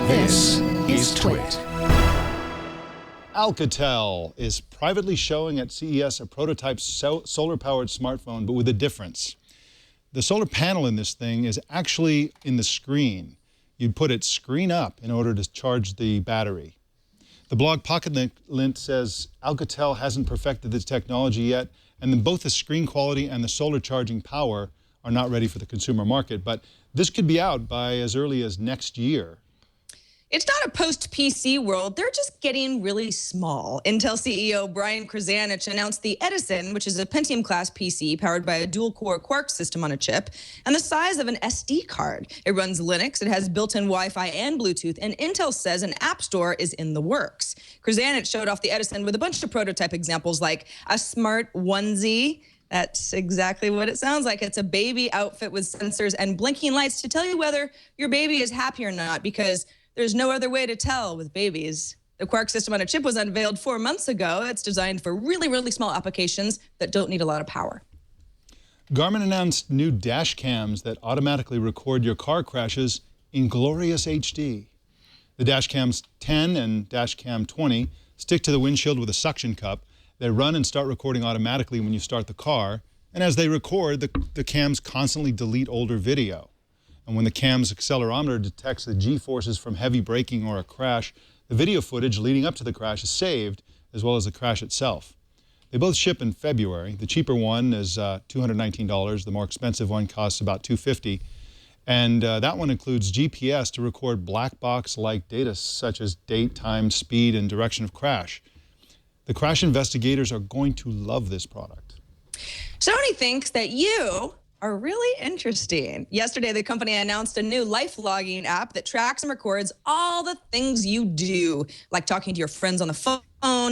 This is Twit. Alcatel is privately showing at CES a prototype solar-powered smartphone, but with a difference. The solar panel in this thing is actually in the screen. You'd put it screen up in order to charge the battery. The blog PocketLint says Alcatel hasn't perfected this technology yet, and then both the screen quality and the solar charging power are not ready for the consumer market, but this could be out by as early as next year. It's not a post-PC world. They're just getting really small. Intel CEO Brian Krzanich announced the Edison, which is a Pentium-class PC powered by a dual-core Quark system on a chip, and the size of an SD card. It runs Linux, it has built-in Wi-Fi and Bluetooth, and Intel says an app store is in the works. Krzanich showed off the Edison with a bunch of prototype examples like a smart onesie. That's exactly what it sounds like. It's a baby outfit with sensors and blinking lights to tell you whether your baby is happy or not, because there's no other way to tell with babies. The Quark system on a chip was unveiled 4 months ago. It's designed for really, really small applications that don't need a lot of power. Garmin announced new dash cams that automatically record your car crashes in glorious HD. The dash cams 10 and dash cam 20 stick to the windshield with a suction cup. They run and start recording automatically when you start the car. And as they record, the cams constantly delete older video. And when the cam's accelerometer detects the G-forces from heavy braking or a crash, the video footage leading up to the crash is saved, as well as the crash itself. They both ship in February. The cheaper one is $219. The more expensive one costs about $250. And that one includes GPS to record black box-like data such as date, time, speed, and direction of crash. The crash investigators are going to love this product. Sony thinks that you are really interesting. Yesterday, the company announced a new life logging app that tracks and records all the things you do, like talking to your friends on the phone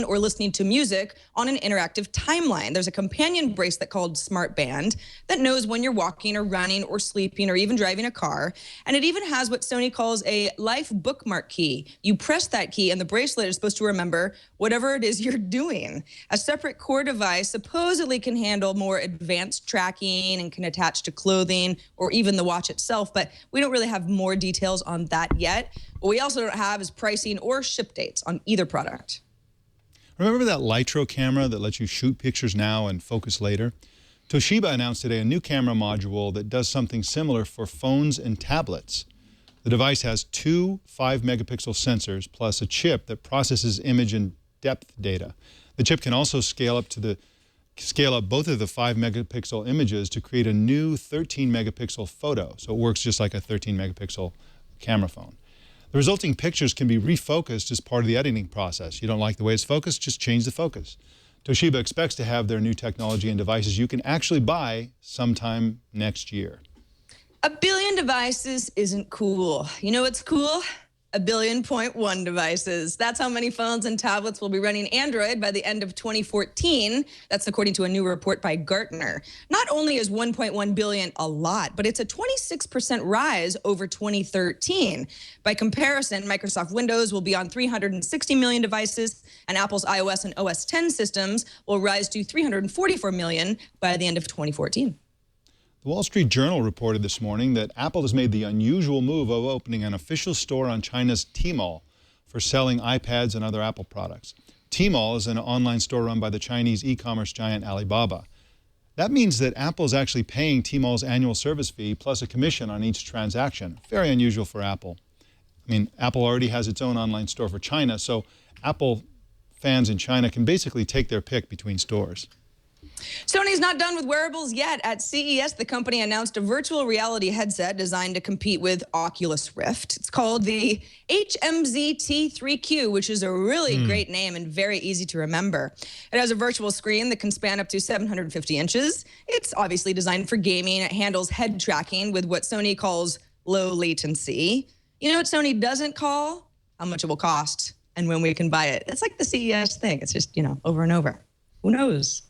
or listening to music on an interactive timeline. There's a companion bracelet called Smart Band that knows when you're walking or running or sleeping or even driving a car. And it even has what Sony calls a life bookmark key. You press that key and the bracelet is supposed to remember whatever it is you're doing. A separate core device supposedly can handle more advanced tracking and can attach to clothing or even the watch itself, but we don't really have more details on that yet. What we also don't have is pricing or ship dates on either product. Remember that Lytro camera that lets you shoot pictures now and focus later? Toshiba announced today a new camera module that does something similar for phones and tablets. The device has two 5-megapixel sensors plus a chip that processes image and depth data. The chip can also scale up both of the 5-megapixel images to create a new 13-megapixel photo. So it works just like a 13-megapixel camera phone. The resulting pictures can be refocused as part of the editing process. You don't like the way it's focused, just change the focus. Toshiba expects to have their new technology and devices you can actually buy sometime next year. 1 billion devices isn't cool. You know what's cool? 1.1 billion devices. That's how many phones and tablets will be running Android by the end of 2014. That's according to a new report by Gartner. Not only is 1.1 billion a lot, but it's a 26% rise over 2013. By comparison, Microsoft Windows will be on 360 million devices, and Apple's iOS and OS X systems will rise to 344 million by the end of 2014. The Wall Street Journal reported this morning that Apple has made the unusual move of opening an official store on China's Tmall for selling iPads and other Apple products. Tmall is an online store run by the Chinese e-commerce giant Alibaba. That means that Apple is actually paying Tmall's annual service fee plus a commission on each transaction. Very unusual for Apple. I mean, Apple already has its own online store for China, so Apple fans in China can basically take their pick between stores. Sony's not done with wearables yet. At CES, the company announced a virtual reality headset designed to compete with Oculus Rift. It's called the HMZ T3Q, which is a really great name and very easy to remember. It has a virtual screen that can span up to 750 inches. It's obviously designed for gaming. It handles head tracking with what Sony calls low latency. You know what Sony doesn't call? How much it will cost and when we can buy it. It's like the CES thing. It's just, over and over. Who knows?